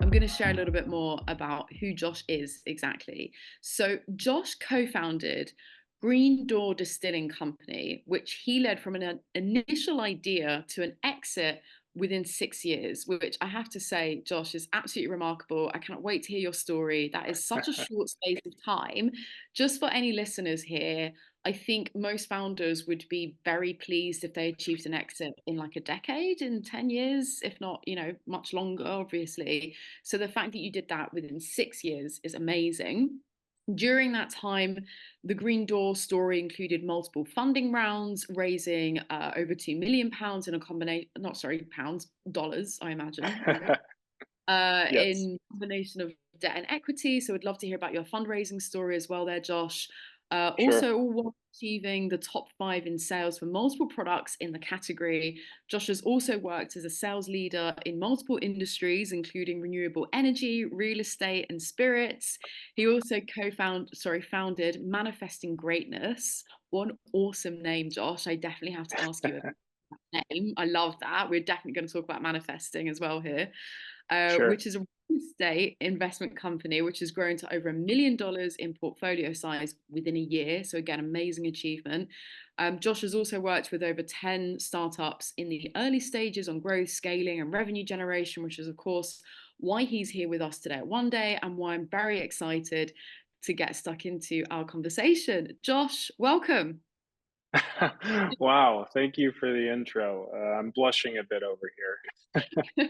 I'm going to share a little bit more about who Josh is exactly. So, Josh co founded Green Door Distilling Company, which he led from an initial idea to an exit within 6 years, which I have to say, Josh, is absolutely remarkable. I cannot wait to hear your story. That is such a short space of time. Just for any listeners here, I think most founders would be very pleased if they achieved an exit in like a decade, in 10 years, if not, much longer, obviously. So the fact that you did that within 6 years is amazing. During that time, the Green Door story included multiple funding rounds, raising over £2 million in a combination, not sorry, pounds, dollars, I imagine, Yes, in combination of debt and equity. So I'd love to hear about your fundraising story as well there, Josh. sure. Also, all while achieving the top five in sales for multiple products in the category. Josh has also worked as a sales leader in multiple industries, including renewable energy, real estate, and spirits. He also founded Manifesting Greatness. One awesome name, Josh. I definitely have to ask you about that name. I love that. We're definitely going to talk about manifesting as well here, Sure. which is a real estate investment company which has grown to over $1 million in portfolio size within a year. So again, amazing achievement. Josh has also worked with over 10 startups in the early stages on growth, scaling, and revenue generation, which is of course why he's here with us today at Oneday and why I'm very excited to get stuck into our conversation. Josh, welcome. Wow, thank you for the intro. I'm blushing a bit over here.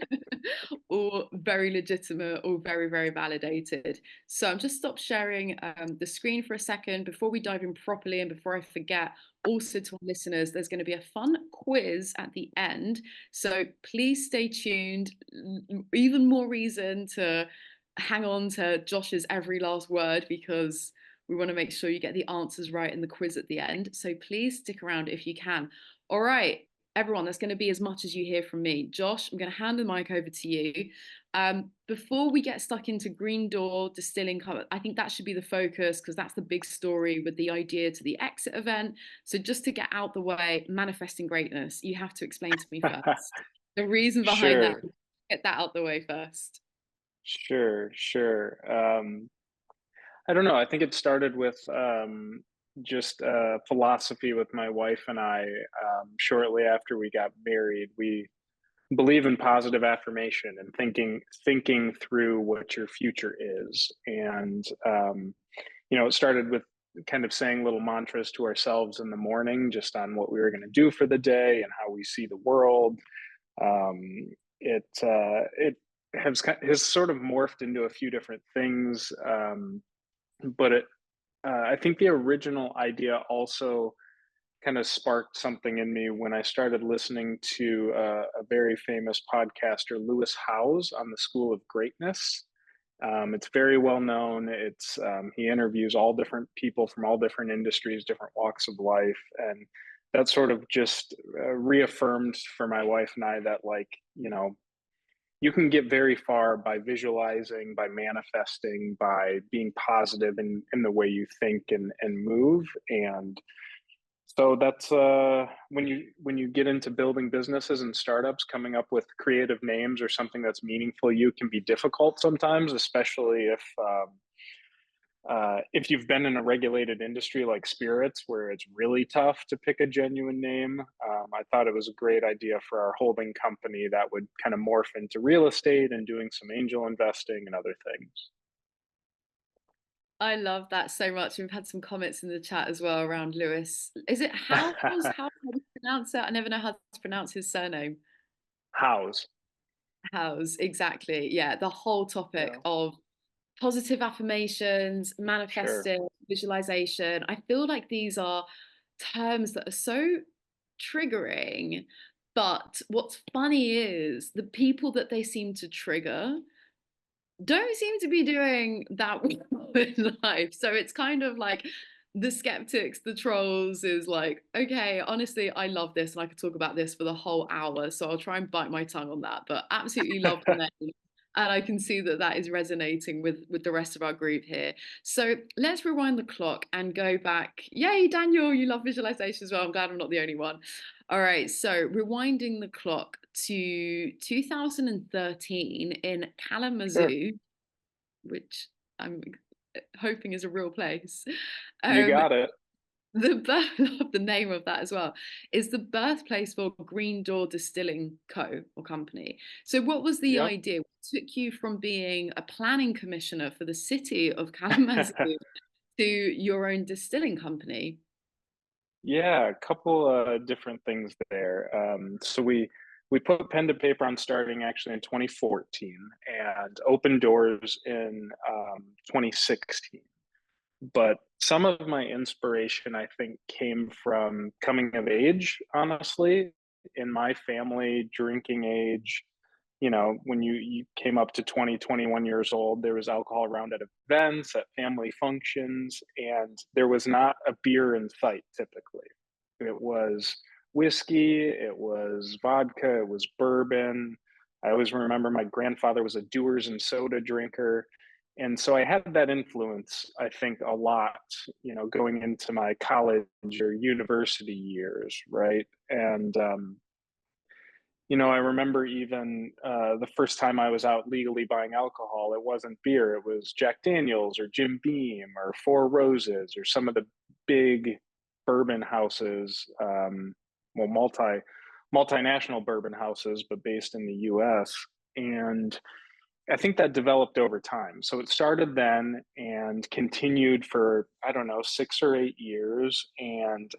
All very legitimate, all very, very validated. So I'm just stop sharing the screen for a second before we dive in properly and before I forget. Also, to our listeners, there's going to be a fun quiz at the end. So please stay tuned. Even more reason to hang on to Josh's every last word because we want to make sure you get the answers right in the quiz at the end. So please stick around if you can. All right, everyone, that's going to be as much as you hear from me. Josh, I'm going to hand the mic over to you. Before we get stuck into Green Door Distilling Co, I think that should be the focus because that's the big story with the idea to the exit event. So just to get out the way, manifesting greatness, you have to explain to me first the reason behind that. Sure, Get that out the way first. sure. I don't know. I think it started with just philosophy with my wife and I. Shortly after we got married, we believe in positive affirmation and thinking through what your future is. And it started with kind of saying little mantras to ourselves in the morning, just on what we were going to do for the day and how we see the world. It has sort of morphed into a few different things, but I think the original idea also kind of sparked something in me when I started listening to a very famous podcaster, Lewis Howes, on the School of Greatness. It's very well known. He interviews all different people from all different industries, different walks of life, and that sort of just reaffirmed for my wife and I that, like, you can get very far by visualizing, by manifesting, by being positive in the way you think and move. And so that's when you get into building businesses and startups, coming up with creative names or something that's meaningful, you can be difficult sometimes, especially if you've been in a regulated industry like spirits, where it's really tough to pick a genuine name. I thought it was a great idea for our holding company that would kind of morph into real estate and doing some angel investing and other things. I love that so much. We've had some comments in the chat as well around Lewis. Is it House? How do you pronounce it? I never know how to pronounce his surname. House. House, exactly. Yeah, the whole topic Yeah, of positive affirmations, sure. manifesting, visualization. I feel like these are terms that are so triggering. But what's funny is the people that they seem to trigger don't seem to be doing that well in life. So it's kind of like the skeptics, the trolls is like, okay, honestly, I love this and I could talk about this for the whole hour. So I'll try and bite my tongue on that. But absolutely love the name. And I can see that that is resonating with the rest of our group here. So let's rewind the clock and go back. Yay, Daniel, you love visualization as well. I'm glad I'm not the only one. All right, so rewinding the clock to 2013 in Sure. Kalamazoo, which I'm hoping is a real place. You Um, got it. the birth of the name of that as well is the birthplace for Green Door Distilling Co. or company. So, what was the Yep. idea? What took you from being a planning commissioner for the city of Kalamazoo to your own distilling company? Yeah, a couple different things there. So we put pen to paper on starting actually in 2014 and opened doors in 2016. But some of my inspiration, I think, came from coming of age, honestly. In my family, drinking age, when you came up to 20, 21 years old, there was alcohol around at events, at family functions, and there was not a beer in sight typically. It was whiskey, it was vodka, it was bourbon. I always remember my grandfather was a Dewar's and soda drinker. And so I had that influence, I think, a lot, going into my college or university years, right? And I remember even the first time I was out legally buying alcohol, it wasn't beer, it was Jack Daniels or Jim Beam or Four Roses or some of the big bourbon houses, well, multinational bourbon houses, but based in the US. And I think that developed over time. So it started then and continued for, I don't know, 6 or 8 years. And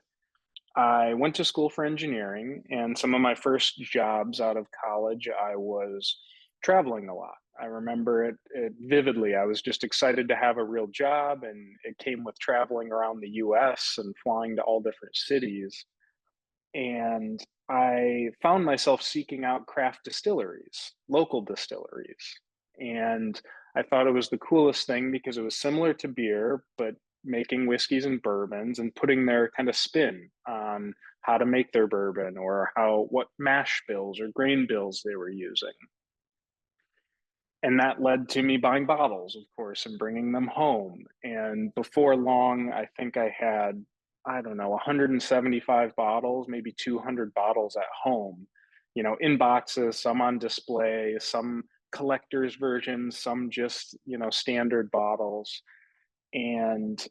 I went to school for engineering, and some of my first jobs out of college, I was traveling a lot. I remember it vividly. I was just excited to have a real job, and it came with traveling around the US and flying to all different cities. And I found myself seeking out craft distilleries, local distilleries. And I thought it was the coolest thing because it was similar to beer, but making whiskeys and bourbons and putting their kind of spin on how to make their bourbon or what mash bills or grain bills they were using. And that led to me buying bottles, of course, and bringing them home. And before long, I think I had, I don't know, 175 bottles, maybe 200 bottles at home, in boxes, some on display, some collector's versions, some just, standard bottles. And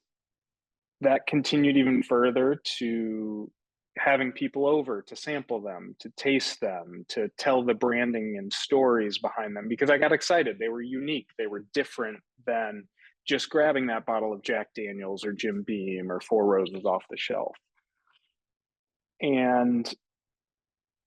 that continued even further to having people over to sample them, to taste them, to tell the branding and stories behind them because I got excited. They were unique, they were different than just grabbing that bottle of Jack Daniels or Jim Beam or Four Roses off the shelf. And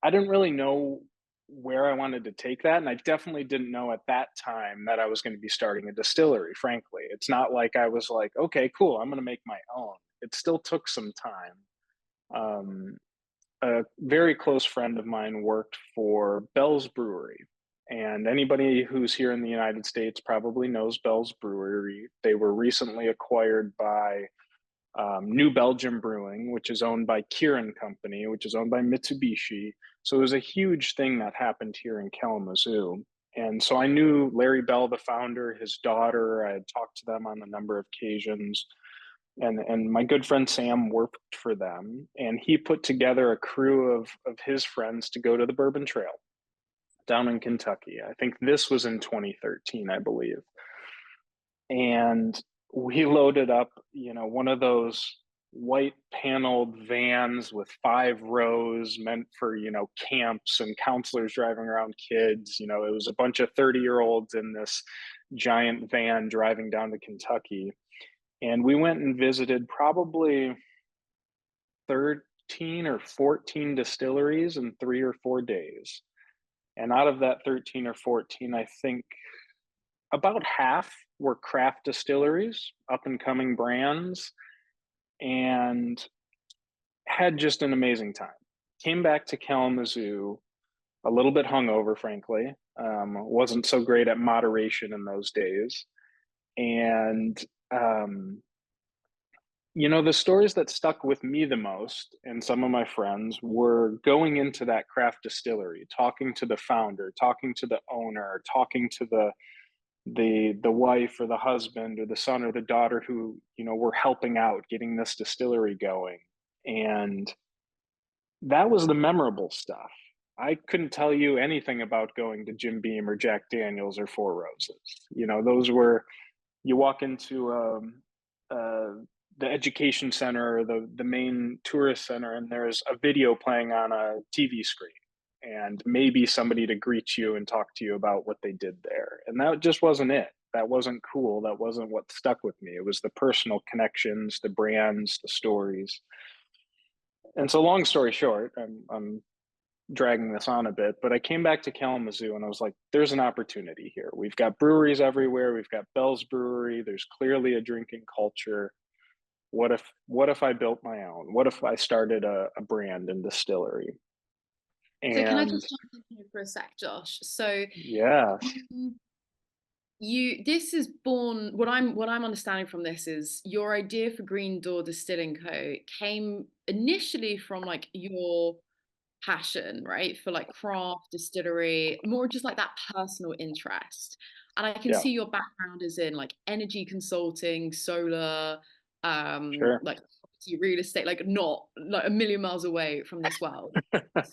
I didn't really know where I wanted to take that. And I definitely didn't know at that time that I was going to be starting a distillery, frankly. It's not like I was like, okay, cool, I'm going to make my own. It still took some time. Um, a very close friend of mine worked for Bell's Brewery. And anybody who's here in the United States probably knows Bell's Brewery. They were recently acquired by New Belgium Brewing, which is owned by Kirin Company, which is owned by Mitsubishi. So it was a huge thing that happened here in Kalamazoo. And so I knew Larry Bell, the founder, his daughter. I had talked to them on a number of occasions. And my good friend Sam worked for them. And he put together a crew of his friends to go to the Bourbon Trail down in Kentucky. I think this was in 2013, I believe. And we loaded up, one of those white paneled vans with 5 rows meant for, camps and counselors driving around kids. It was a bunch of 30-year-olds in this giant van driving down to Kentucky. And we went and visited probably 13 or 14 distilleries in 3 or 4 days. And out of that 13 or 14, I think about half were craft distilleries, up and coming brands, and had just an amazing time. Came back to Kalamazoo a little bit hungover, frankly. Wasn't so great at moderation in those days. And The stories that stuck with me the most and some of my friends were going into that craft distillery, talking to the founder, talking to the owner, talking to the wife or the husband or the son or the daughter who, were helping out getting this distillery going. And that was the memorable stuff. I couldn't tell you anything about going to Jim Beam or Jack Daniels or Four Roses. Those were, you walk into uh, the education center or the main tourist center, and there's a video playing on a TV screen, and maybe somebody to greet you and talk to you about what they did there. And that just wasn't it. That wasn't cool. That wasn't what stuck with me. It was the personal connections, the brands, the stories. And so, long story short, I'm dragging this on a bit, but I came back to Kalamazoo and I was like, there's an opportunity here. We've got breweries everywhere. We've got Bell's Brewery. There's clearly a drinking culture. What if I built my own? What if I started a brand and distillery? So can I And just jump in here for a sec, Josh? So yeah, you, this is born, what I'm understanding from this is your idea for Green Door Distilling Co. came initially from like your passion, right? For like craft distillery, more just like that personal interest. And I can yeah, see your background is in like energy consulting, solar, sure. like property, real estate, like not like a million miles away from this world. So at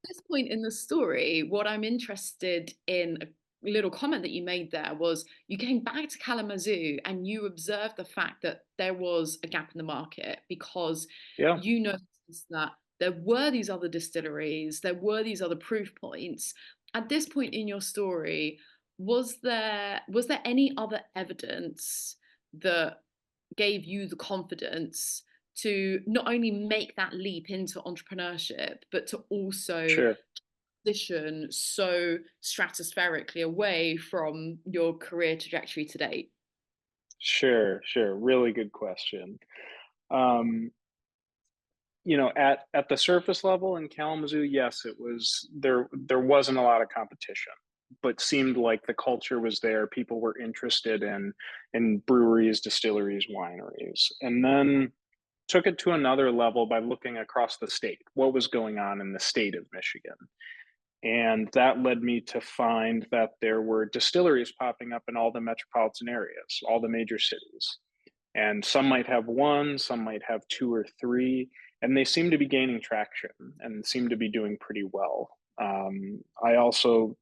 this point in the story, what I'm interested in, a little comment that you made there was you came back to Kalamazoo and you observed the fact that there was a gap in the market because Yeah, you noticed that there were these other distilleries, there were these other proof points. At this point in your story, was there any other evidence that gave you the confidence to not only make that leap into entrepreneurship, but to also sure. transition so stratospherically away from your career trajectory to date? Sure, sure. Really good question. Um, at the surface level in Kalamazoo, yes, it was there wasn't a lot of competition, but seemed like the culture was there. People were interested in breweries, distilleries, wineries. And then took it to another level by looking across the state, what was going on in the state of Michigan. And that led me to find that there were distilleries popping up in all the metropolitan areas, all the major cities. And some might have one, some might have two or three, and they seem to be gaining traction and seem to be doing pretty well. I also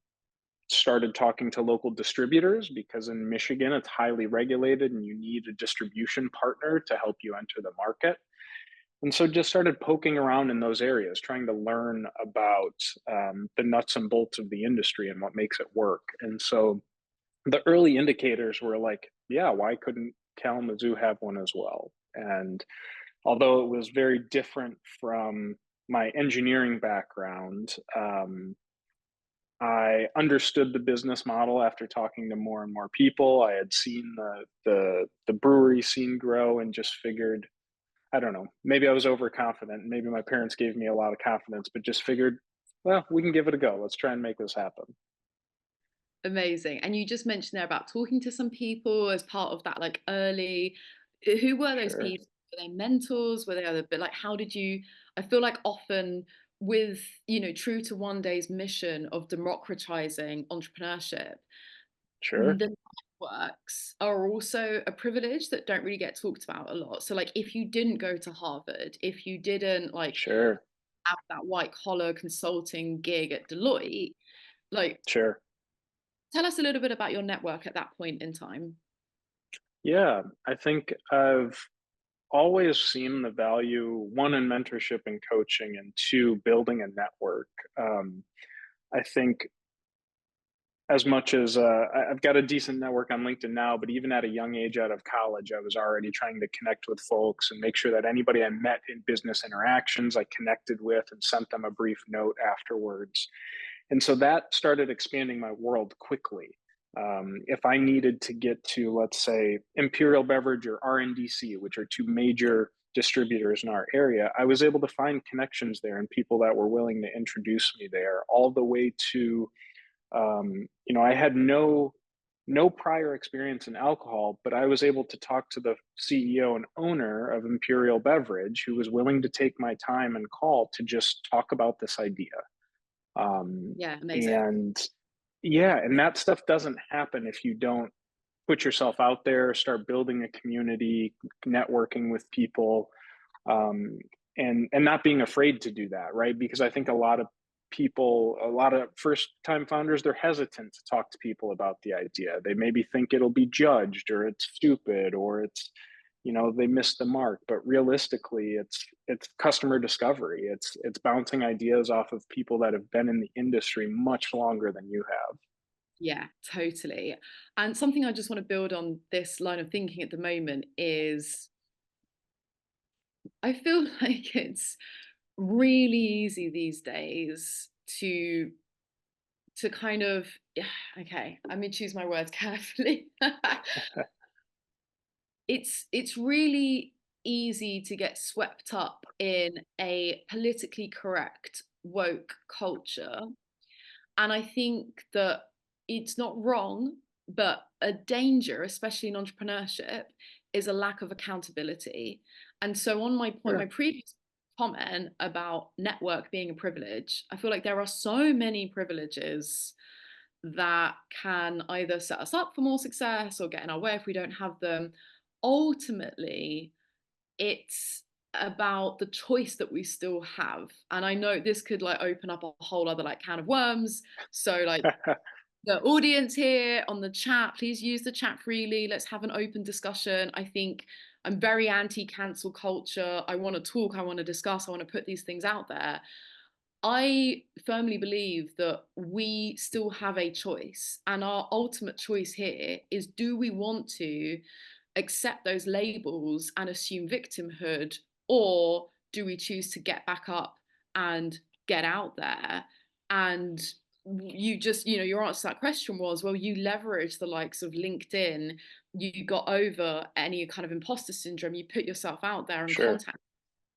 started talking to local distributors because in Michigan it's highly regulated and you need a distribution partner to help you enter the market. And so just started poking around in those areas, trying to learn about the nuts and bolts of the industry and what makes it work. And so the early indicators were like, yeah, why couldn't Kalamazoo have one as well? And although it was very different from my engineering background, I understood the business model after talking to more and more people. I had seen the brewery scene grow and just figured, I don't know, maybe I was overconfident. Maybe my parents gave me a lot of confidence, but just figured, well, we can give it a go. Let's try and make this happen. Amazing. And you just mentioned there about talking to some people as part of that, like early, who were those Sure, people? Were they mentors? Were they other, but like, how did you, I feel like often with, true to One Day's mission of democratizing entrepreneurship, sure, the networks are also a privilege that don't really get talked about a lot. So like, if you didn't go to Harvard, if you didn't like sure, have that white collar consulting gig at Deloitte, like, sure. tell us a little bit about your network at that point in time. Yeah, I think I've always seen the value, one, in mentorship and coaching, and two, building a network. I think as much as I've got a decent network on LinkedIn now, but even at a young age out of college, I was already trying to connect with folks and make sure that anybody I met in business interactions, I connected with and sent them a brief note afterwards. And so that started expanding my world quickly. If I needed to get to, let's say, Imperial Beverage or RNDC, which are two major distributors in our area, I was able to find connections there and people that were willing to introduce me there, all the way to, I had no no prior experience in alcohol, but I was able to talk to the CEO and owner of Imperial Beverage, who was willing to take my time and call to just talk about this idea. Yeah, amazing. And yeah, and that stuff doesn't happen if you don't put yourself out there, start building a community, networking with people, um, and not being afraid to do that, right? Because I think a lot of people, a lot of first time founders, they're hesitant to talk to people about the idea. They maybe think it'll be judged, or it's stupid, or it's, they missed the mark. But realistically, it's customer discovery. It's bouncing ideas off of people that have been in the industry much longer than you have. Yeah, totally. And something I just want to build on this line of thinking at the moment is I feel like it's really easy these days to kind of, yeah, okay, let me choose my words carefully. It's really easy to get swept up in a politically correct woke culture. And I think that it's not wrong, but a danger, especially in entrepreneurship, is a lack of accountability. And so, on my point, my Sure, previous comment about network being a privilege, I feel like there are so many privileges that can either set us up for more success or get in our way if we don't have them. Ultimately, it's about the choice that we still have. And I know this could like open up a whole other like can of worms. So like the audience here on the chat, please use the chat freely. Let's have an open discussion. I think I'm very anti cancel culture. I want to talk, I want to discuss, I want to put these things out there. I firmly believe that we still have a choice, and our ultimate choice here is, do we want to accept those labels and assume victimhood, or do we choose to get back up and get out there? And you just, your answer to that question was, well, you leverage the likes of LinkedIn, you got over any kind of imposter syndrome, you put yourself out there and sure. contact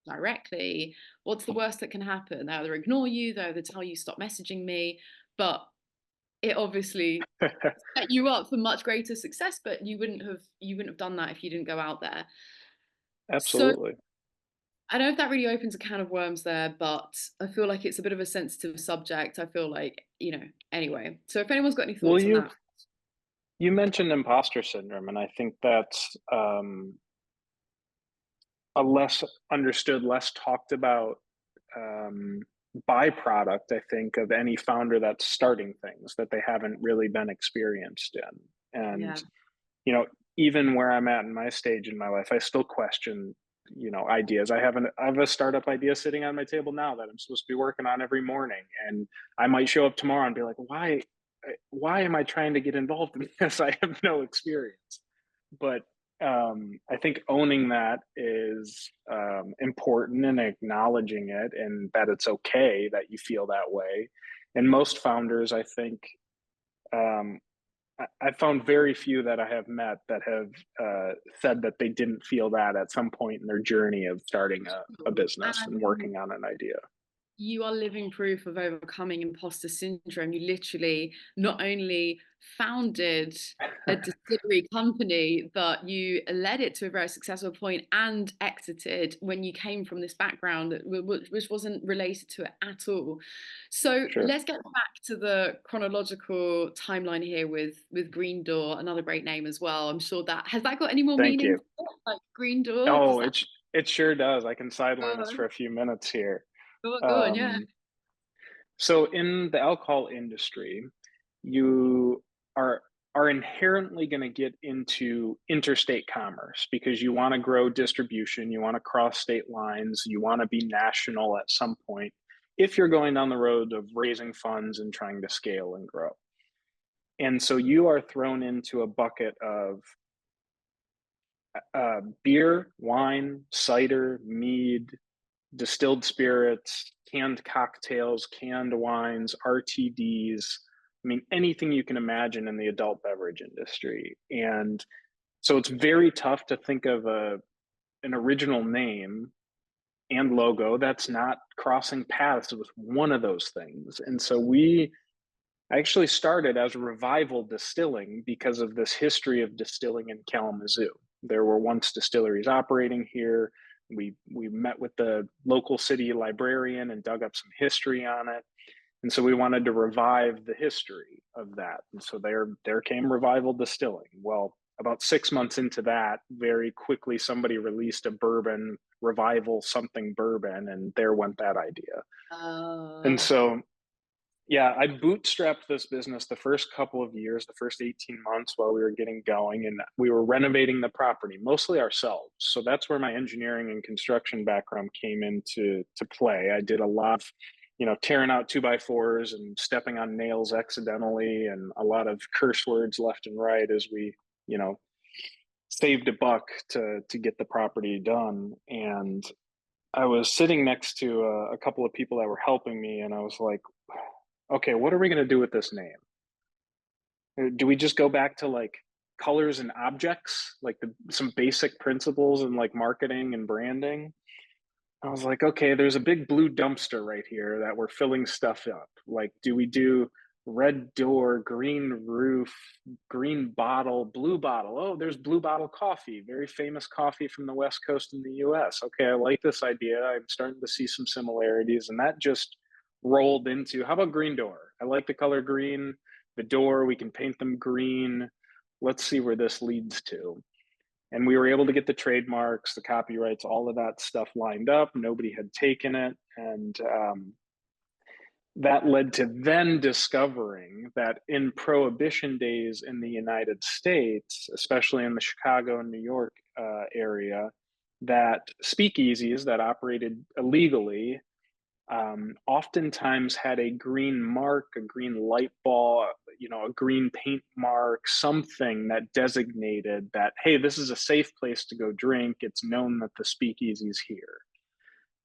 directly. What's the worst that can happen? They either ignore you, they either tell you stop messaging me, but it obviously set you up for much greater success. But you wouldn't have done that if you didn't go out there. So Absolutely. I don't know if that really opens a can of worms there, but I feel like it's a bit of a sensitive subject. I feel like, anyway. So if anyone's got any Well, thoughts on that. you mentioned imposter syndrome, and I think that's a less understood, less talked about um, byproduct, I think, of any founder that's starting things that they haven't really been experienced in. And, Yeah. you know, even where I'm at in my stage in my life, I still question, ideas. I have a startup idea sitting on my table now that I'm supposed to be working on every morning. And I might show up tomorrow and be like, why am I trying to get involved in this? I have no experience. But I think owning that is important, and acknowledging it, and that it's okay that you feel that way. And most founders, I think, um, I found very few that I have met that have said that they didn't feel that at some point in their journey of starting a business and And working on an idea. you are living proof of overcoming imposter syndrome. You literally not only founded a distillery company, but you led it to a very successful point and exited when you came from this background which wasn't related to it at all. So Sure. let's get back to the chronological timeline here with Green Door, another great name as well. I'm sure that has that got any more Thank meaning? you. Like Green Door, does Oh, that it sure does. I can go sideline us on? for a few minutes here. Go on, yeah. Um, So in the alcohol industry, you are are inherently going to get into interstate commerce because you want to grow distribution, you want to cross state lines, you want to be national at some point if you're going down the road of raising funds and trying to scale and grow. And so you are thrown into a bucket of beer, wine, cider, mead, distilled spirits, canned cocktails, canned wines, RTDs. I mean, anything you can imagine in the adult beverage industry. And so it's very tough to think of an original name and logo that's not crossing paths with one of those things. And so we I actually started as revival distilling because of this history of distilling in Kalamazoo. There were once distilleries operating here. We met with the local city librarian and dug up some history on it. And so we wanted to revive the history of that. And so there came revival distilling. Well, about 6 months into that, very quickly somebody released a bourbon, revival something bourbon, and there went that idea. And Uh, so yeah, I bootstrapped this business the first couple of years, the first 18 months while we were getting going, and we were renovating the property mostly ourselves. So that's where my engineering and construction background came into to play. I did a lot of, tearing out 2x4s and stepping on nails accidentally, and a lot of curse words left and right as we, you know, saved a buck to get the property done. And I was sitting next to a couple of people that were helping me, and I was like, okay, what are we going to do with this name? Do we just go back to like colors and objects, like some basic principles in like marketing and branding? I was like, okay, there's a big blue dumpster right here that we're filling stuff up. Like, do we do red door, green roof, green bottle, blue bottle? Oh, there's Blue Bottle Coffee, very famous coffee from the West Coast in the US. Okay, I like this idea. I'm starting to see some similarities. And that just rolled into, how about Green Door? I like the color green. The door, we can paint them green. Let's see where this leads to. And we were able to get the trademarks, the copyrights, all of that stuff lined up. Nobody had taken it. And that led to then discovering that in prohibition days in the United States, especially in the Chicago and New York area, that speakeasies that operated illegally oftentimes had a green mark, a green light ball, a green paint mark, something that designated that, hey, this is a safe place to go drink. It's known that the speakeasy's here.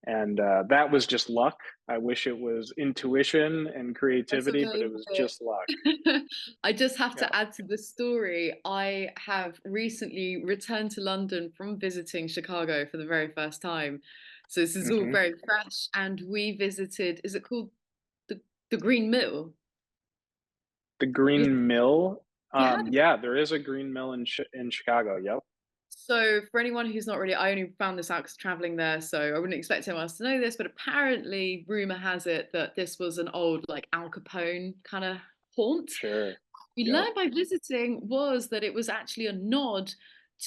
And that was just luck. I wish it was intuition and that's creativity, but it was amazing. just luck. I just have Yeah. to add to the story. I have recently returned to London from visiting Chicago for the very first time. So this is all Hmm. very fresh. And we visited, is it called the, the Green Mill? The You, Green Mill. you had Yeah, there is a Green Mill in Chicago. Yep. So, for anyone who's not really, I only found this out because traveling there, so I wouldn't expect anyone else to know this, but apparently, rumor has it that this was an old, like, Al Capone kind of haunt. Sure. We Yep. learned by visiting was that it was actually a nod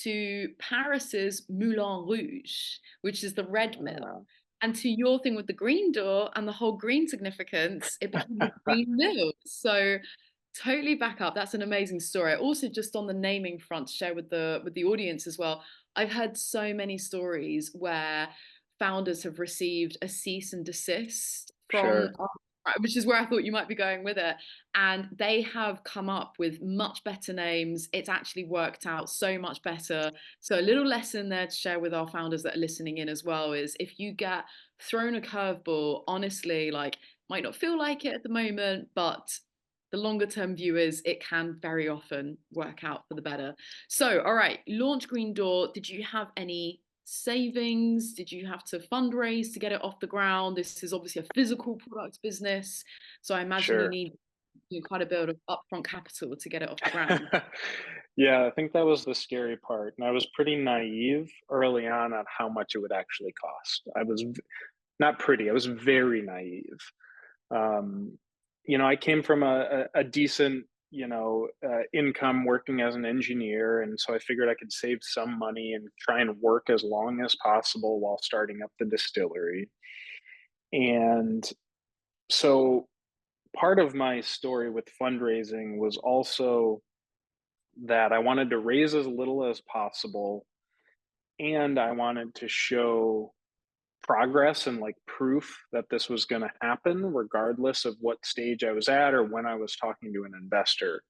to Paris's Moulin Rouge, which is the red mill. Ah. And to your thing with the green door and the whole green significance, it became the green mill. So totally back up. That's an amazing story. Also, just on the naming front, to share with the audience as well. I've heard so many stories where founders have received a cease and desist from, Sure. which is where I thought you might be going with it. And they have come up with much better names. It's actually worked out so much better. So a little lesson there to share with our founders that are listening in as well is if you get thrown a curveball, honestly, like might not feel like it at the moment, but the longer term view is it can very often work out for the better. So, all right, launch Green Door. Did you have any savings? Did you have to fundraise to get it off the ground? This is obviously a physical product business. So I imagine you Sure. need quite a bit of upfront capital to get it off the ground. Yeah, I think that was the scary part. And I was pretty naive early on how much it would actually cost. I was not pretty, I was very naive. Um, I came from a decent, income working as an engineer. And so I figured I could save some money and try and work as long as possible while starting up the distillery. And so part of my story with fundraising was also that I wanted to raise as little as possible, and I wanted to show progress and like proof that this was going to happen regardless of what stage I was at or when I was talking to an investor.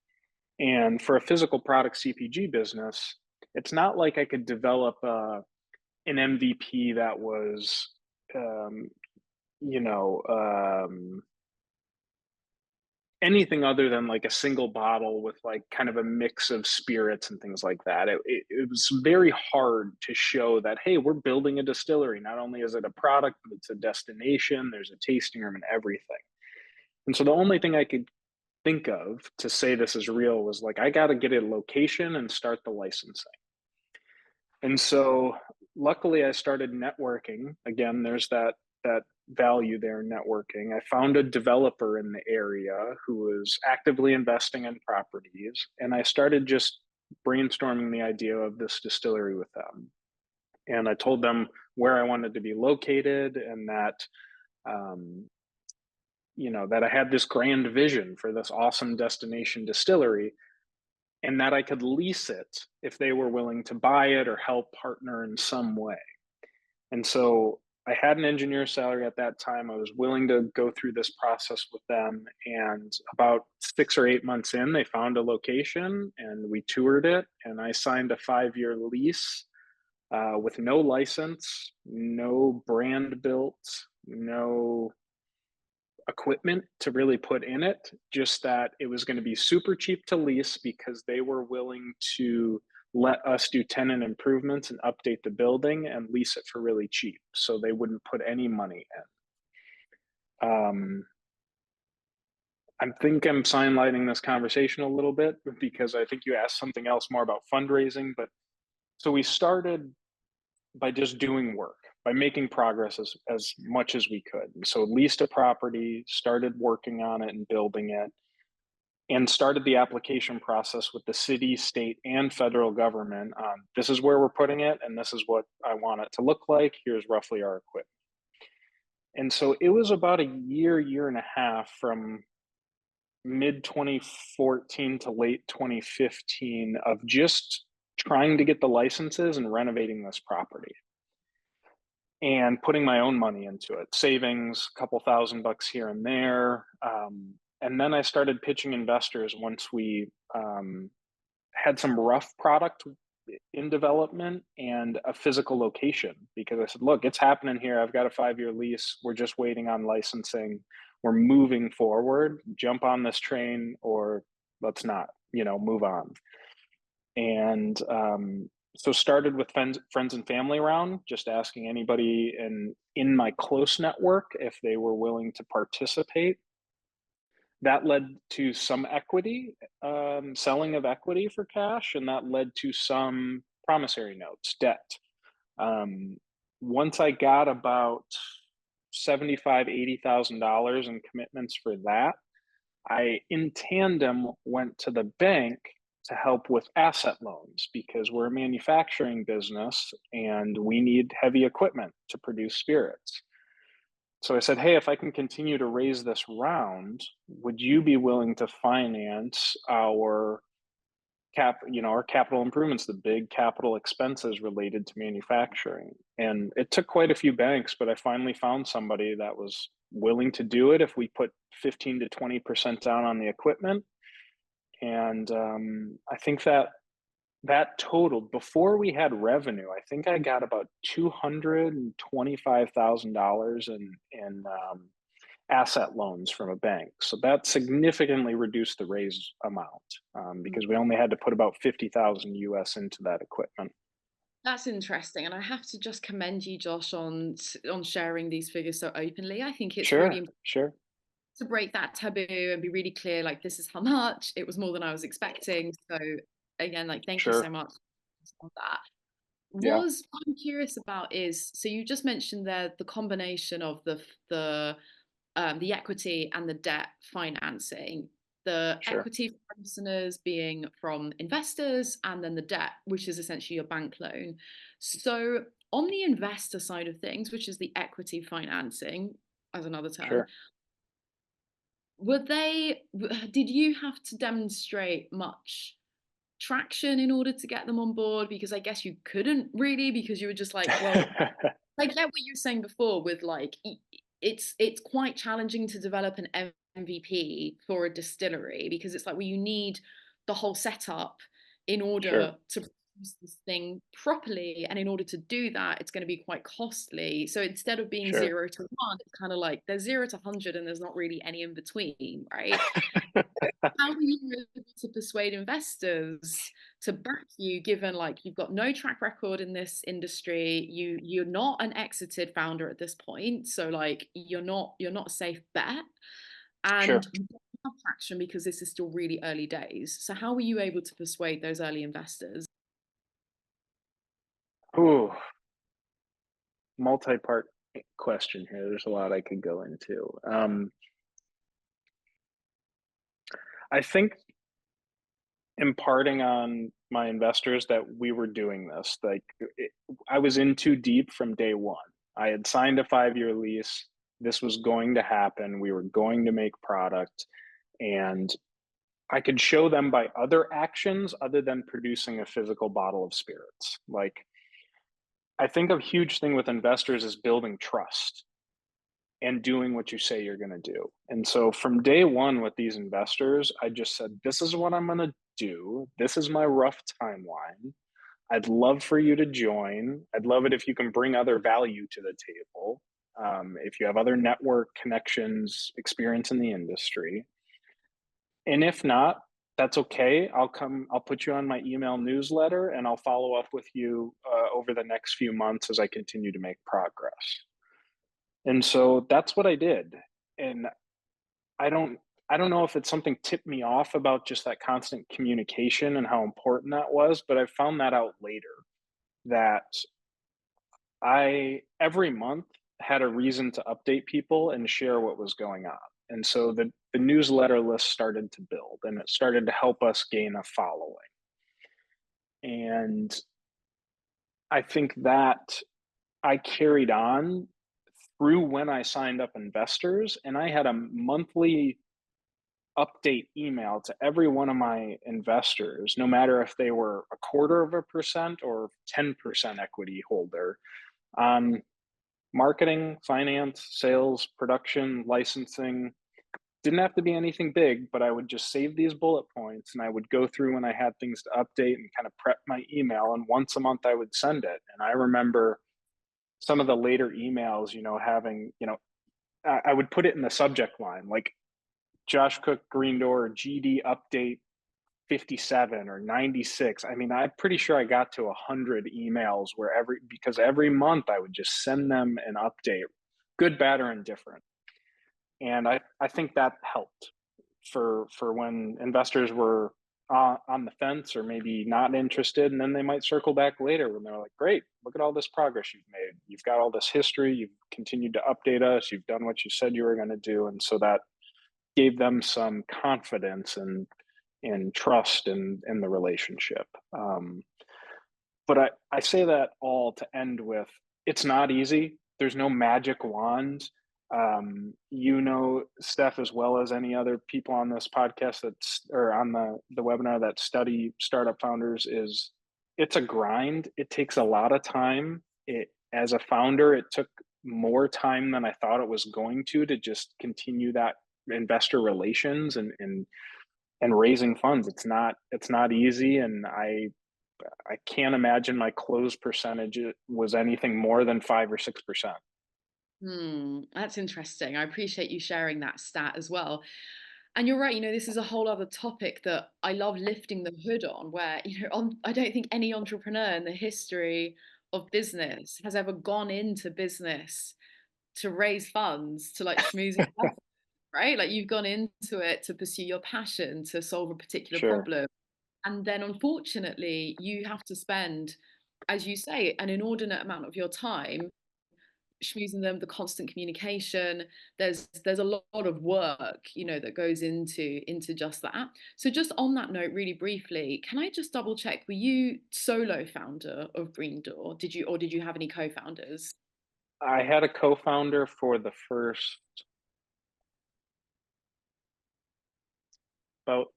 And for a physical product CPG business, it's not like I could develop an MVP that was um, you know anything other than like a single bottle with like kind of a mix of spirits and things like that. It was very hard to show that, hey, we're building a distillery. Not only is it a product, but it's a destination. There's a tasting room and everything. And so the only thing I could think of to say this is real was like, I got to get a location and start the licensing. And so luckily I started networking. Again, there's that value there in networking. I found a developer in the area who was actively investing in properties, and I started just brainstorming the idea of this distillery with them. And I told them where I wanted to be located and that um, that I had this grand vision for this awesome destination distillery and that I could lease it if they were willing to buy it or help partner in some way. And so I had an engineer salary at that time. I was willing to go through this process with them. And about 6 or 8 months in, they found a location and we toured it. And I signed a 5-year lease with no license, no brand built, no equipment to really put in it, just that it was going to be super cheap to lease because they were willing to let us do tenant improvements and update the building and lease it for really cheap. So they wouldn't put any money in. I think I'm sidelining this conversation a little bit because I think you asked something else more about fundraising. But so we started by just doing work, by making progress as much as we could. And so leased a property, started working on it and building it, and started the application process with the city, state, and federal government. This is where we're putting it, and this is what I want it to look like. Here's roughly our equipment. And so it was about a year and a half from mid 2014 to late 2015 of just trying to get the licenses and renovating this property and putting my own money into it, savings, a couple $1,000 here and there. And then I started pitching investors once we had some rough product in development and a physical location, because I said, look, it's happening here. I've got a 5-year lease. We're just waiting on licensing. We're moving forward. Jump on this train or let's not, move on. And so started with friends and family around, just asking anybody in my close network if they were willing to participate. That led to some equity, selling of equity for cash, and that led to some promissory notes, debt. Once I got about $80,000 in commitments for that, I in tandem went to the bank to help with asset loans because we're a manufacturing business and we need heavy equipment to produce spirits. So I said, hey, if I can continue to raise this round, would you be willing to finance our our capital improvements, the big capital expenses related to manufacturing? And it took quite a few banks, but I finally found somebody that was willing to do it if we put 15 to 20% down on the equipment. And I think that totaled before we had revenue. I think I got about $225,000 in asset loans from a bank. So that significantly reduced the raise amount because we only had to put about 50,000 US into that equipment. That's interesting, and I have to just commend you, Josh, on sharing these figures so openly. I think it's really Sure, important sure, to break that taboo and be really clear, like, this is how much. It was more than I was expecting. So again, like, thank you so sure. much for that. Yeah, What I'm curious about is, so you just mentioned there the combination of the equity and the debt financing. The sure, equity for listeners being from investors, and then the debt, which is essentially your bank loan. So on the investor side of things, which is the equity financing, as another term, sure. did you have to demonstrate much traction in order to get them on board? Because I guess you couldn't really, because you were just like, well, I get what you were saying before with like it's quite challenging to develop an MVP for a distillery, because it's like, well, you need the whole setup in Sure, order to produce this thing properly, and in order to do that it's going to be quite costly. So instead of being sure. 0 to 1, it's kind of like there's 0 to 100 and there's not really any in between, right? How are you able to persuade investors to back you, given like you've got no track record in this industry, you're not an exited founder at this point, so like you're not a safe bet, Sure. and you don't have traction because this is still really early days. So how were you able to persuade those early investors? Ooh, multi-part question here. There's a lot I could go into. I think imparting on my investors that we were doing this, like I was in too deep from day one. I had signed a 5-year lease. This was going to happen. We were going to make product, and I could show them by other actions other than producing a physical bottle of spirits. Like, I think a huge thing with investors is building trust and doing what you say you're going to do. And so from day one with these investors, I just said, this is what I'm going to do. This is my rough timeline. I'd love for you to join. I'd love it if you can bring other value to the table. If you have other network connections, experience in the industry. And if not, that's okay. I'll put you on my email newsletter, and I'll follow up with you over the next few months as I continue to make progress. And so that's what I did. And I don't I don't know if it's something tipped me off about just that constant communication and how important that was, but I found that out later, that I every month had a reason to update people and share what was going on. And so the newsletter list started to build, and it started to help us gain a following. And I think that I carried on through when I signed up investors, and I had a monthly update email to every one of my investors, no matter if they were a quarter of a percent or 10% equity holder, on marketing, finance, sales, production, licensing. Didn't have to be anything big, but I would just save these bullet points, and I would go through when I had things to update and kind of prep my email. And once a month I would send it. And I remember some of the later emails, having, I would put it in the subject line, like Josh Cook Green Door GD update 57 or 96. I mean, I'm pretty sure I got to 100 emails because every month I would just send them an update, good, bad, or indifferent. And I think that helped for when investors were on the fence or maybe not interested, and then they might circle back later when they're like, great, look at all this progress you've made. You've got all this history. You've continued to update us. You've done what you said you were going to do. And so that gave them some confidence and trust in the relationship. But I say that all to end with, it's not easy. There's no magic wand. Steph, as well as any other people on this podcast or on the webinar that study startup founders, it's a grind. It takes a lot of time. As a founder, it took more time than I thought it was going to just continue that investor relations and raising funds. It's not easy. And I can't imagine my close percentage was anything more than 5 or 6%. That's interesting. I appreciate you sharing that stat as well. And you're right, this is a whole other topic that I love lifting the hood on, where, I don't think any entrepreneur in the history of business has ever gone into business to raise funds to like schmooze investors, right? Like, you've gone into it to pursue your passion, to solve a particular Sure. problem. And then unfortunately, you have to spend, as you say, an inordinate amount of your time schmoozing them, the constant communication. There's a lot of work, that goes into just that. So just on that note, really briefly, can I just double check, were you solo founder of Green Door? Did you have any co-founders? I had a co-founder for the first about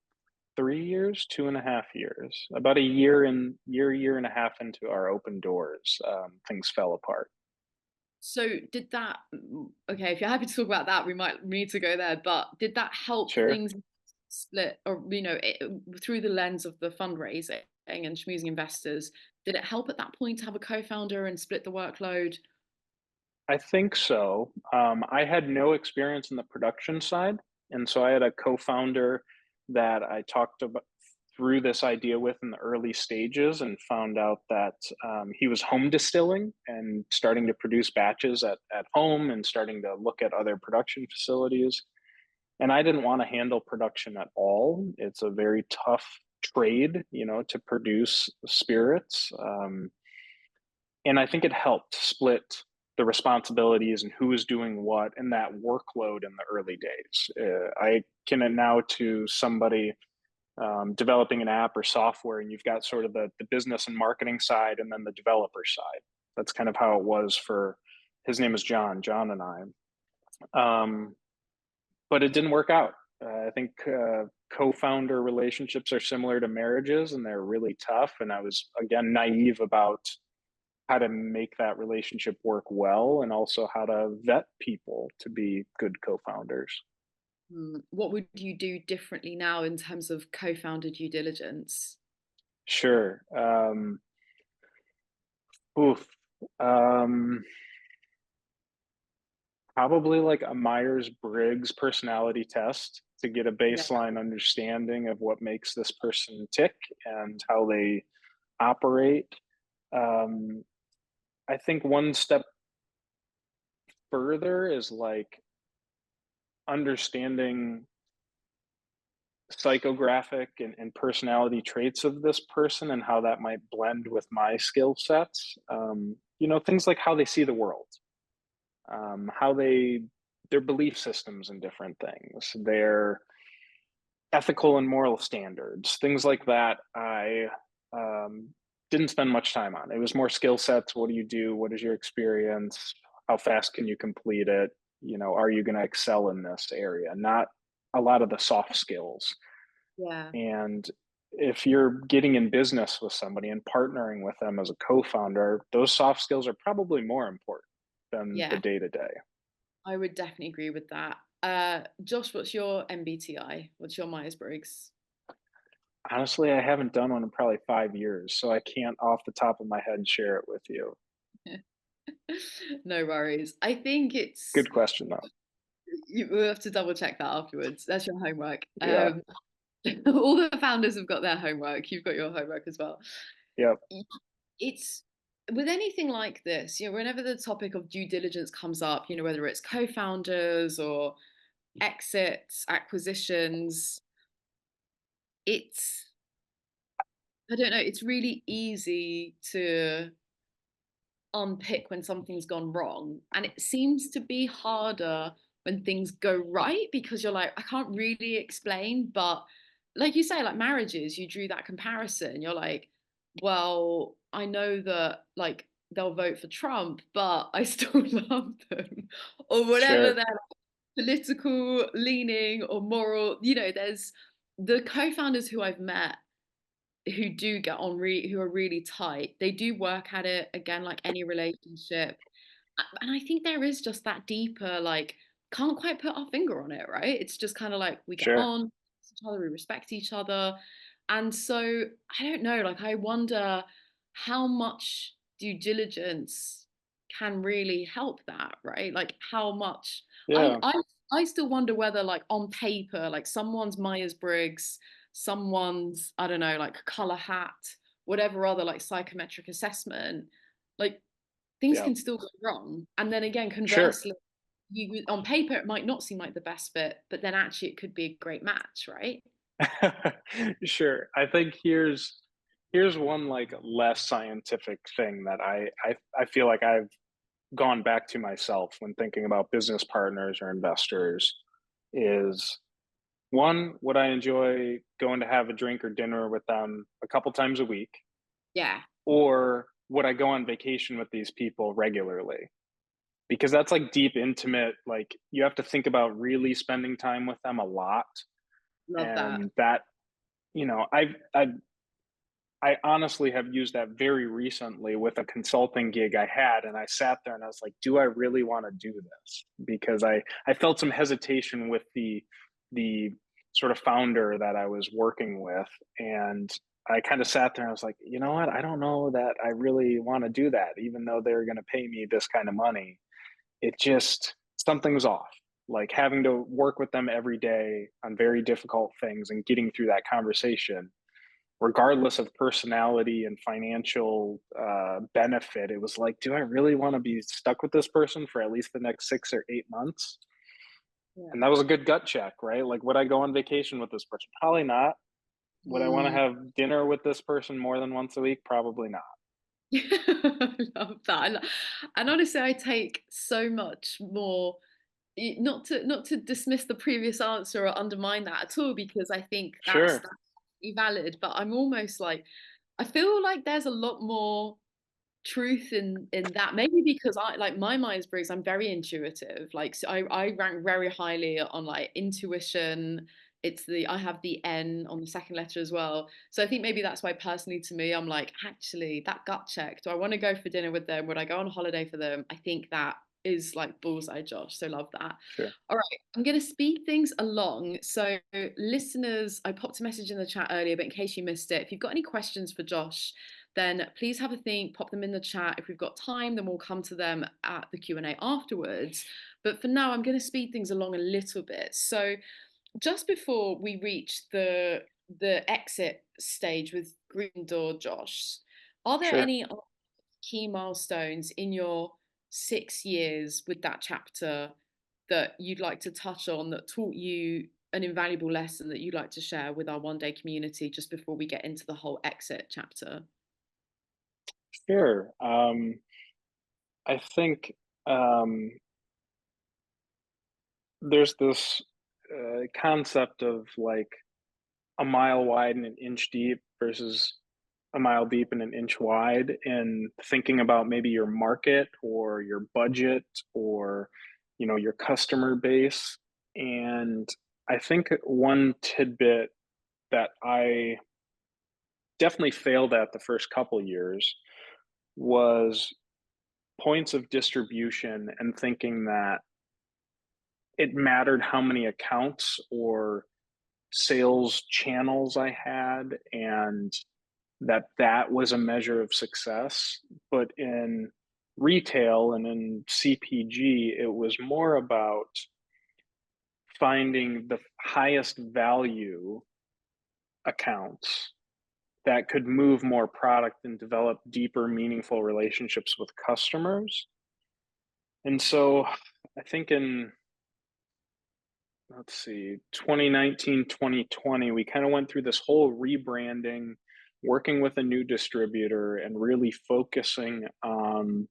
3 years, 2.5 years. About a year and a half into our open doors, things fell apart. So did that, okay, if you're happy to talk about that, we might need to go there, but did that help Sure. things split, or, through the lens of the fundraising and schmoozing investors, did it help at that point to have a co-founder and split the workload? I think so. I had no experience in the production side, and so I had a co-founder that I talked about through this idea with in the early stages, and found out that he was home distilling and starting to produce batches at home and starting to look at other production facilities. And I didn't want to handle production at all. It's a very tough trade, to produce spirits. And I think it helped split the responsibilities and who was doing what and that workload in the early days. I can it now to somebody developing an app or software, and you've got sort of the business and marketing side and then the developer side. That's kind of how it was for his name is John and I. But it didn't work out. I think co-founder relationships are similar to marriages, and they're really tough. And I was, again, naive about how to make that relationship work well, and also how to vet people to be good co-founders. What would you do differently now in terms of co-founder due diligence? Sure. Oof. Um, Probably like a Myers-Briggs personality test to get a Yeah. baseline understanding of what makes this person tick and how they operate. Um, I think one step further is like understanding psychographic and personality traits of this person and how that might blend with my skill sets. Things like how they see the world, how their belief systems and different things, their ethical and moral standards, things like that. I didn't spend much time on. It was more skill sets. What do you do? What is your experience? How fast can you complete it? Are you going to excel in this area? Not a lot of the soft skills. Yeah. And if you're getting in business with somebody and partnering with them as a co-founder, those soft skills are probably more important than the Yeah. day to day. I would definitely agree with that. Josh, what's your MBTI? What's your Myers-Briggs? Honestly, I haven't done one in probably 5 years, so I can't off the top of my head share it with you. No worries. I think it's Good question, though. you will have to double check that afterwards. That's your homework. Yeah. All the founders have got their homework. You've got your homework as well. Yep. It's with anything like this, whenever the topic of due diligence comes up, whether it's co-founders or exits, acquisitions, it's I don't know, it's really easy to unpick when something's gone wrong. And it seems to be harder when things go right because you're like, I can't really explain. But like you say, like marriages, you drew that comparison. You're like, well, I know that like they'll vote for Trump, but I still love them. Or whatever Sure. their political leaning or moral, there's the co-founders who I've met who do get on who are really tight. They do work at it again, like any relationship. And I think there is just that deeper, like, can't quite put our finger on it, right? It's just kind of like we get Sure. on each other, we respect each other. And so I don't know, like, I wonder how much due diligence can really help that, right? Like, how much I, Yeah. I, I still wonder whether, like, on paper, like, someone's Myers-Briggs, someone's, I don't know, like, color hat, whatever other, like, psychometric assessment, like, things Yeah. can still go wrong. And then again, Sure. conversely, you on paper it might not seem like the best fit, but then actually it could be a great match, right? Sure. I think here's one like less scientific thing that I feel like I've gone back to myself when thinking about business partners or investors is one, would I enjoy going to have a drink or dinner with them a couple times a week? Yeah, Or would I go on vacation with these people regularly? Because that's like deep, intimate, like you have to think about really spending time with them a lot. love that. And that, you know, I honestly have used that very recently with a consulting gig I had, and I sat there and I was like, "Do I really want to do this?" Because I felt some hesitation with the sort of founder that I was working with, and I kind of sat there and I was like, "You know what? I don't know that I really want to do that, even though they're going to pay me this kind of money." It just something's off. Like having to work with them every day on very difficult things and getting through that conversation regardless of personality and financial benefit, it was like, do I really want to be stuck with this person for at least the next 6 or 8 months? Yeah. And that was a good gut check, right? Like, would I go on vacation with this person? Probably not. Would I want to Mm. have dinner with this person more than once a week? Probably not. I love that. And honestly, I take so much more, not to dismiss the previous answer or undermine that at all, because I think Sure, that's valid. But I'm almost like, I feel like there's a lot more truth in that, maybe because I like my Myers-Briggs, I'm very intuitive, like, so I rank very highly on like intuition. It's the I have the N on the second letter as well, so I think maybe that's why personally to me I'm like, actually that gut check, do I want to go for dinner with them, would I go on holiday for them, I think that is like bullseye, Josh, so love that. sure. All right, I'm going to speed things along, so listeners, I popped a message in the chat earlier, but in case you missed it, if you've got any questions for Josh, then please have a think, pop them in the chat. If we've got time, then we'll come to them at the Q&A afterwards. But for now, I'm going to speed things along a little bit. So just before we reach the exit stage with Green Door, Josh, are there Sure. any key milestones in your 6 years with that chapter that you'd like to touch on that taught you an invaluable lesson that you'd like to share with our one day community just before we get into the whole exit chapter? Sure. I think um, there's this concept of like a mile wide and an inch deep versus a mile deep and an inch wide, and thinking about maybe your market or your budget or your customer base. And I think one tidbit that I definitely failed at the first couple years was points of distribution, and thinking that it mattered how many accounts or sales channels I had, and that was a measure of success. But in retail and in CPG, it was more about finding the highest value accounts that could move more product and develop deeper, meaningful relationships with customers. And so I think in, let's see, 2019, 2020, we kind of went through this whole rebranding, working with a new distributor, and really focusing on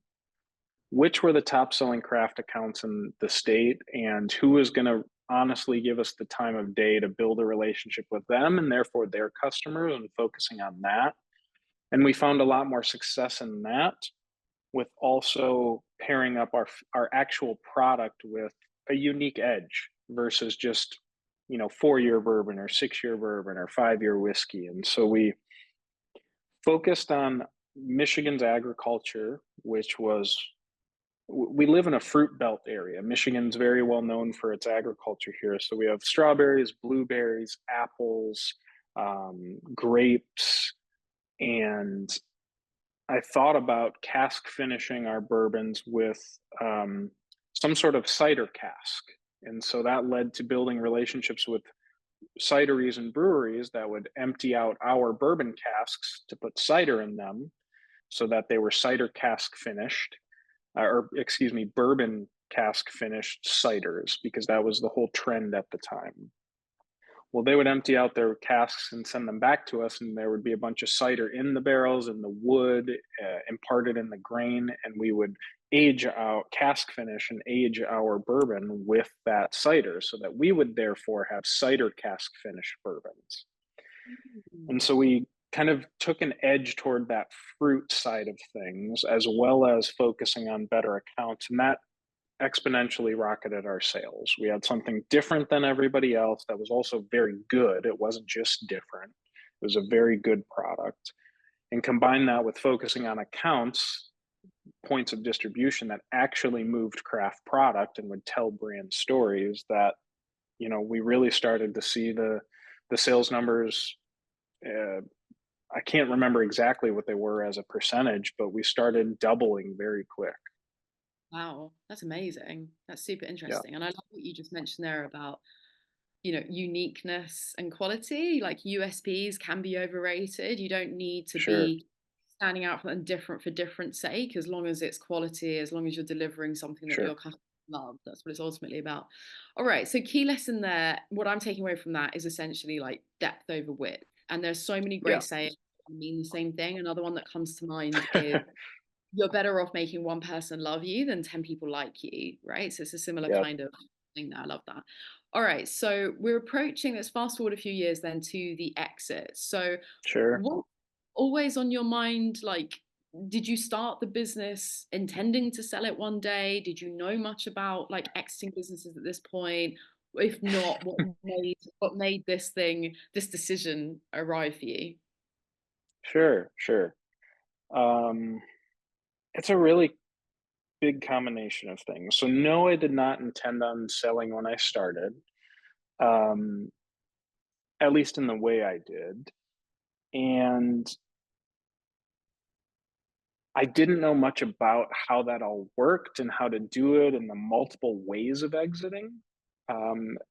which were the top selling craft accounts in the state and who was going to honestly give us the time of day to build a relationship with them and therefore their customers, and focusing on that. And we found a lot more success in that, with also pairing up our actual product with a unique edge versus just 4-year bourbon or 6-year bourbon or 5-year whiskey. And so we focused on Michigan's agriculture, which was, we live in a fruit belt area. Michigan's very well known for its agriculture here. So we have strawberries, blueberries, apples, grapes. And I thought about cask finishing our bourbons with some sort of cider cask. And so that led to building relationships with cideries and breweries that would empty out our bourbon casks to put cider in them, so that they were cider cask finished, or excuse me, bourbon cask finished ciders, because that was the whole trend at the time. Well, they would empty out their casks and send them back to us, and there would be a bunch of cider in the barrels, and the wood imparted in the grain, and we would age out, cask finish and age our bourbon with that cider, so that we would therefore have cider cask finished bourbons. And Mm. so we kind of took an edge toward that fruit side of things, as well as focusing on better accounts. And that exponentially rocketed our sales. We had something different than everybody else that was also very good. It wasn't just different, it was a very good product. And combine that with focusing on accounts, points of distribution that actually moved craft product and would tell brand stories, that we really started to see the sales numbers. uh, I can't remember exactly what they were as a percentage, but we started doubling very quick. Wow, that's amazing. That's super Yeah, interesting. And I love what you just mentioned there about, uniqueness and quality. Like USPs can be overrated. You don't need to sure, be standing out and different for different sake, as long as it's quality, as long as you're delivering something that your sure. customers love. That's what it's ultimately about. All right. So key lesson there. What I'm taking away from that is essentially like depth over width. And there's so many Yeah. great sayings that mean the same thing. Another one that comes to mind is you're better off making one person love you than 10 people like you, right? So it's a similar Yep. kind of thing there. I love that. All right. So we're approaching, let's fast forward a few years then to the exit. So Sure. what always on your mind? Like, did you start the business intending to sell it one day? Did you know much about like exiting businesses at this point? If not, what made this decision arrive for you? Sure. Sure. Um, it's a really big combination of things. So no, I did not intend on selling when I started, um, at least in the way I did. And I didn't know much about how that all worked and how to do it and the multiple ways of exiting.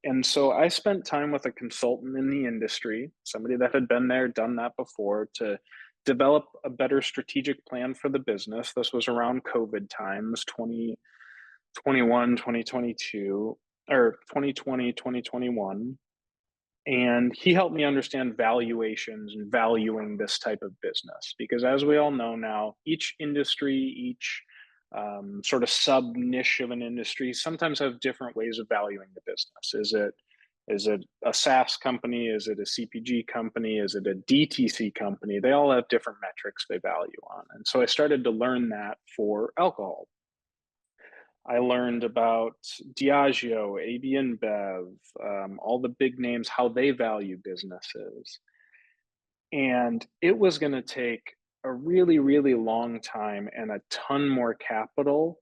And so I spent time with a consultant in the industry, somebody that had been there, done that before, to develop a better strategic plan for the business. This was around COVID times, 2021, 2022, or 2020, 2021. And he helped me understand valuations and valuing this type of business because, as we all know now, each industry, each sort of sub niche of an industry, sometimes have different ways of valuing the business. Is it a SaaS company? Is it a CPG company? Is it a DTC company? They all have different metrics they value on, and so I started to learn that for alcohol. I learned about Diageo, AB InBev, all the big names, how they value businesses. And it was going to take a really, really long time and a ton more capital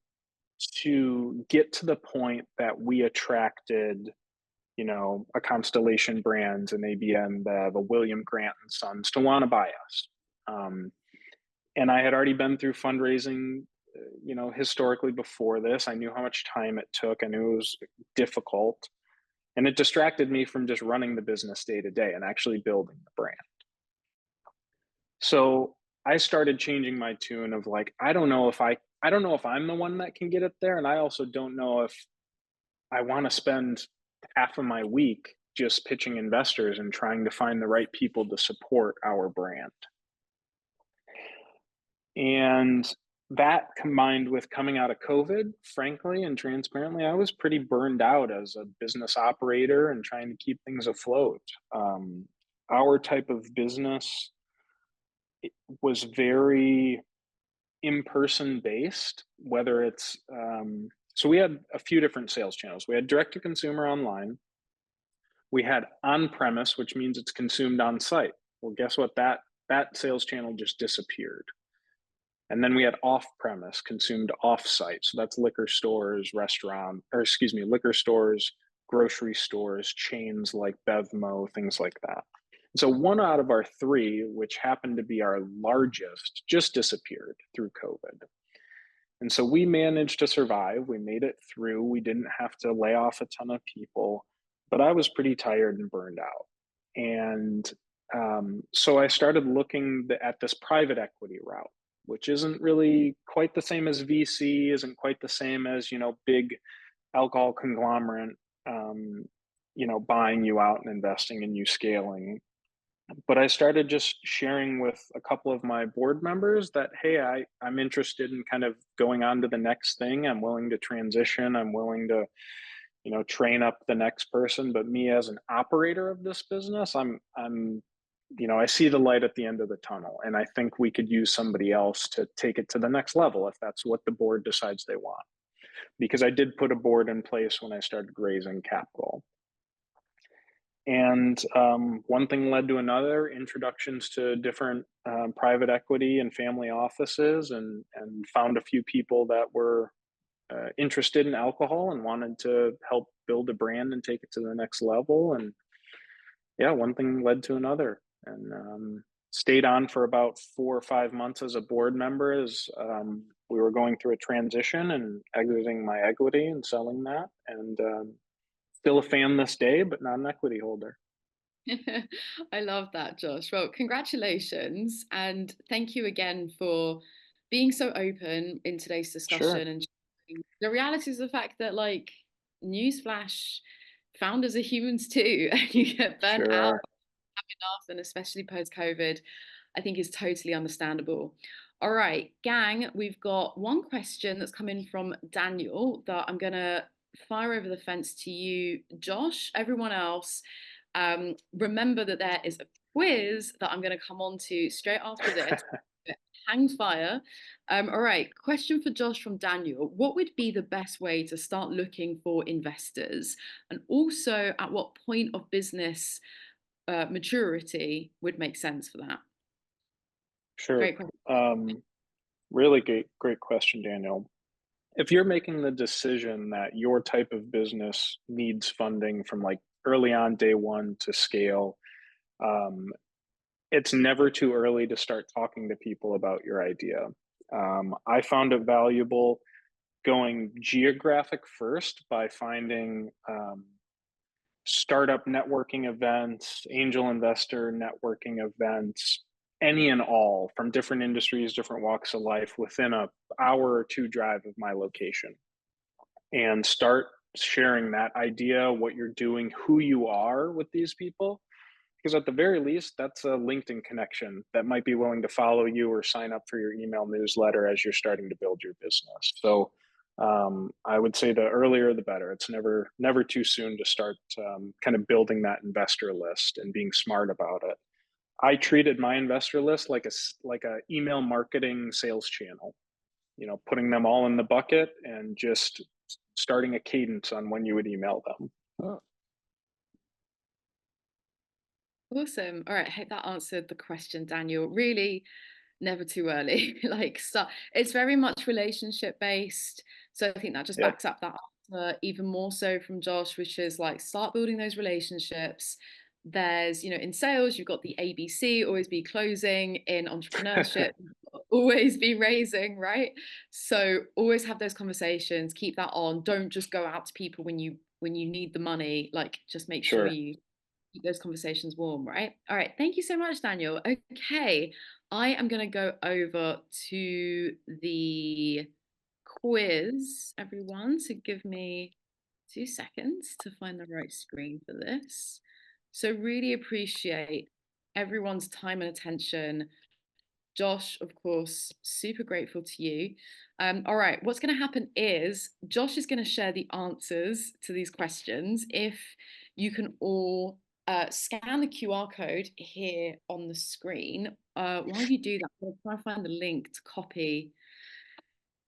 to get to the point that we attracted, a Constellation Brands and AB InBev, a William Grant and Sons to want to buy us. Um, and I had already been through fundraising, historically before this. I knew how much time it took. I knew it was difficult, and it distracted me from just running the business day to day and actually building the brand. So I started changing my tune of like, I don't know if I'm the one that can get it there, and I also don't know if I want to spend half of my week just pitching investors and trying to find the right people to support our brand. And that combined with coming out of COVID, frankly and transparently, I was pretty burned out as a business operator and trying to keep things afloat. Our type of business was very in-person based, whether it's, so we had a few different sales channels. We had direct to consumer online. We had on premise, which means it's consumed on site. Well, guess what? That sales channel just disappeared. And then we had off-premise, consumed off-site. So that's liquor stores, grocery stores, chains like Bevmo, things like that. So one out of our three, which happened to be our largest, just disappeared through COVID. And so we managed to survive. We made it through. We didn't have to lay off a ton of people, but I was pretty tired and burned out. And so I started looking at this private equity route, which isn't really quite the same as VC, isn't quite the same as, big alcohol conglomerate, buying you out and investing in you scaling. But I started just sharing with a couple of my board members that, hey, I'm interested in kind of going on to the next thing. I'm willing to transition. I'm willing to, train up the next person. But me as an operator of this business, I see the light at the end of the tunnel. And I think we could use somebody else to take it to the next level if that's what the board decides they want. Because I did put a board in place when I started raising capital. And one thing led to another, introductions to different private equity and family offices, and found a few people that were interested in alcohol and wanted to help build a brand and take it to the next level. And yeah, one thing led to another. And stayed on for about 4 or 5 months as a board member as we were going through a transition and exiting my equity and selling that. And still a fan this day, but not an equity holder. I love that, Josh. Well, congratulations. And thank you again for being so open in today's Sure. discussion and The reality is the fact that, like, newsflash, founders are humans too, and you get burnt out Sure. enough, and especially post COVID, I think is totally understandable. All right, gang, we've got one question that's come in from Daniel that I'm gonna fire over the fence to you, Josh. Everyone else, remember that there is a quiz that I'm gonna come on to straight after this. Hang fire. All right, question for Josh from Daniel. What would be the best way to start looking for investors? And also, at what point of business maturity would make sense for that? Sure. Great question. Really great question, Daniel. If you're making the decision that your type of business needs funding from like early on day one to scale, um, it's never too early to start talking to people about your idea. I found it valuable going geographic first by finding startup networking events, angel investor networking events, any and all from different industries, different walks of life within a hour or two drive of my location, and start sharing that idea, what you're doing, who you are with these people. Because at the very least, that's a LinkedIn connection that might be willing to follow you or sign up for your email newsletter as you're starting to build your business. So I would say the earlier the better. It's never too soon to start kind of building that investor list and being smart about it. I treated my investor list like a email marketing sales channel. You know, putting them all in the bucket and just starting a cadence on when you would email them. Awesome. All right. I hope that answered the question, Daniel. Really, never too early. Like, start. It's very much relationship based. So I think that just Yep. backs up that answer even more so from Josh, which is like start building those relationships. There's, in sales, you've got the ABC, always be closing. In entrepreneurship, always be raising, right? So always have those conversations. Keep that on. Don't just go out to people when you need the money. Like, just make sure Sure. you keep those conversations warm, right? All right. Thank you so much, Daniel. Okay. I am going to go over to the quiz, everyone. So give me 2 seconds to find the right screen for this. So, really appreciate everyone's time and attention. Josh, of course, super grateful to you. All right, what's going to happen is Josh is going to share the answers to these questions. If you can all scan the QR code here on the screen, while you do that, I'm going to try and find the link to copy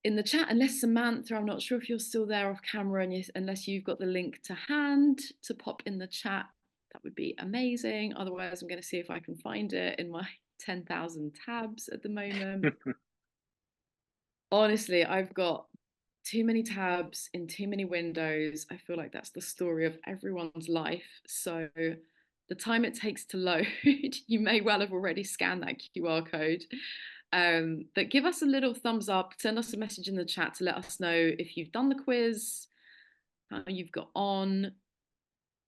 in the chat. Unless Samantha, I'm not sure if you're still there off camera, and unless you've got the link to hand to pop in the chat, that would be amazing. Otherwise, I'm going to see if I can find it in my 10,000 tabs at the moment. Honestly, I've got too many tabs in too many windows. I feel like that's the story of everyone's life. So the time it takes to load, you may well have already scanned that QR code. But give us a little thumbs up, send us a message in the chat to let us know if you've done the quiz, how you've got on.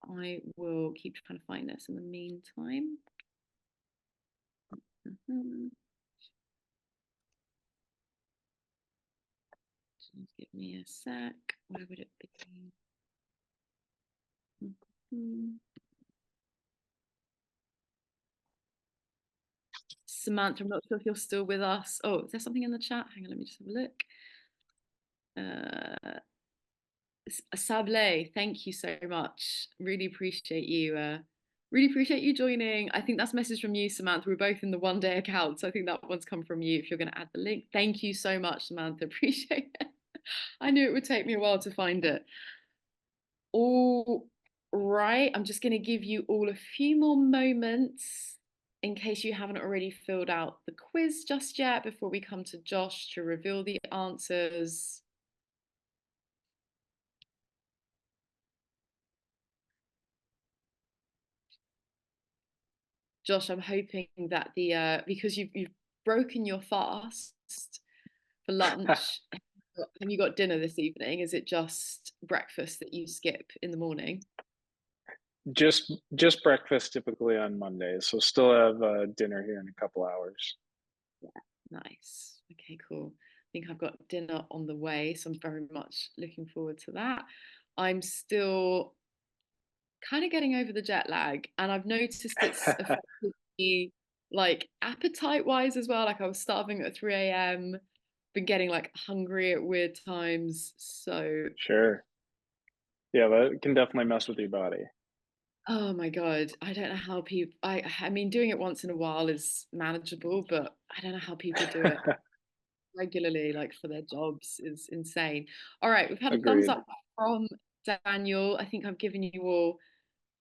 I will keep trying to find this in the meantime. Just give me a sec. Where would it be? Samantha, I'm not sure if you're still with us. Oh, is there something in the chat? Hang on, let me just have a look. Sable, thank you so much. Really appreciate you. Really appreciate you joining. I think that's a message from you, Samantha. We're both in the Oneday account, so I think that one's come from you. If you're going to add the link, thank you so much, Samantha. Appreciate it. I knew it would take me a while to find it. All right, I'm just going to give you all a few more moments in case you haven't already filled out the quiz just yet before we come to Josh to reveal the answers. Josh, I'm hoping that because you've broken your fast for lunch, have you got dinner this evening? Is it just breakfast that you skip in the morning? Just breakfast typically on Mondays, so still have dinner here in a couple hours. Yeah, nice. Okay, cool. think I've got dinner on the way, so I'm very much looking forward to that. I'm still kind of getting over the jet lag, and I've noticed it's affected me like appetite wise as well. Like I was starving at 3 a.m., been getting like hungry at weird times. So, Sure. Yeah, that can definitely mess with your body. oh my God, I don't know how people, I mean, doing it once in a while is manageable, but I don't know how people do it regularly, like for their jobs, is insane. All right, we've had a thumbs Agreed. up from Daniel. I think I've given you all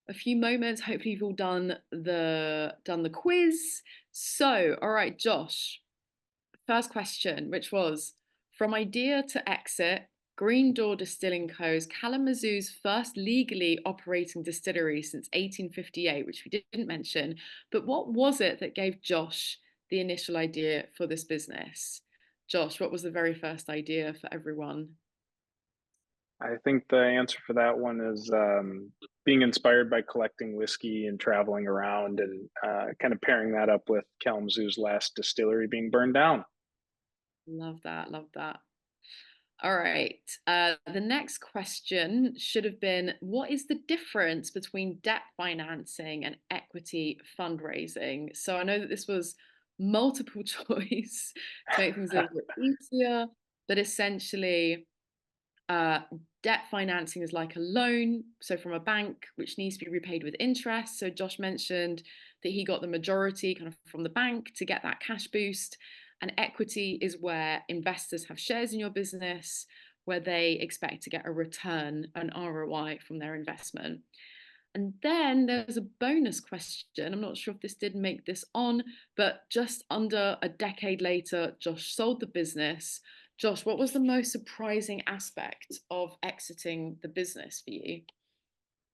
a few moments. Hopefully you've all done the quiz. So, all right, Josh, first question, which was from idea to exit, Green Door Distilling Co.'s Kalamazoo's first legally operating distillery since 1858, which we didn't mention. But what was it that gave Josh the initial idea for this business? Josh, what was the very first idea for everyone? I think the answer for that one is being inspired by collecting whiskey and traveling around and kind of pairing that up with Kalamazoo's last distillery being burned down. Love that. Love that. All right. The next question should have been, what is the difference between debt financing and equity fundraising? So I know that this was multiple choice to make things a little bit easier, but essentially, uh, debt financing is like a loan, so from a bank, which needs to be repaid with interest. So Josh mentioned that he got the majority kind of from the bank to get that cash boost. And equity is where investors have shares in your business, where they expect to get a return, an ROI from their investment. And then there's a bonus question. I'm not sure if this did make this on, but just under a decade later, Josh sold the business. Josh, what was the most surprising aspect of exiting the business for you?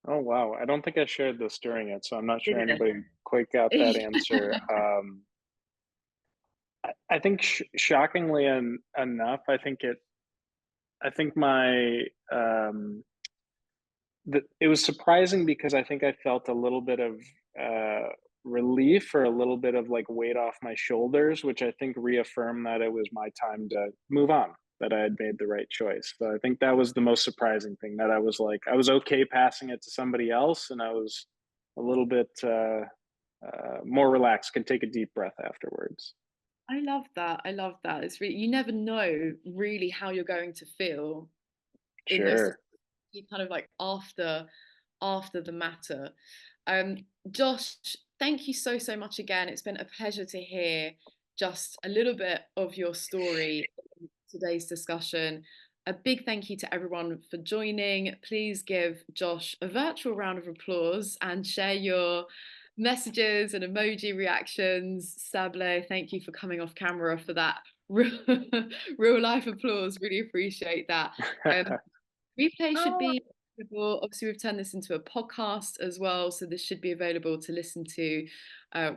Oh wow! I don't think I shared this during it, so I'm not sure Yeah. anybody quite got that answer. I think shockingly enough, I think my it was surprising because I think I felt a little bit of uh, relief or a little bit of like weight off my shoulders, which I think reaffirmed that it was my time to move on, that I had made the right choice. So I think that was the most surprising thing, that I was like, I was okay passing it to somebody else, and I was a little bit more relaxed, can take a deep breath afterwards. I love that. I love that. It's really, you never know really how you're going to feel in those Sure. you kind of like after the matter. Josh, thank you so much again. It's been a pleasure to hear just a little bit of your story in today's discussion. A big thank you to everyone for joining. Please give Josh a virtual round of applause and share your messages and emoji reactions. Sable, thank you for coming off camera for that real, real life applause. Really appreciate that. Um, Replay should be available. Obviously, we've turned this into a podcast as well, so this should be available to listen to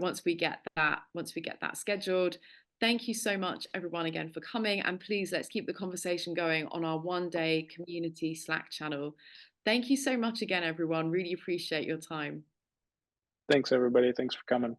once we get that scheduled. Thank you so much, everyone, again for coming, and please let's keep the conversation going on our One Day Community Slack channel. Thank you so much again, everyone. Really appreciate your time. Thanks, everybody. Thanks for coming.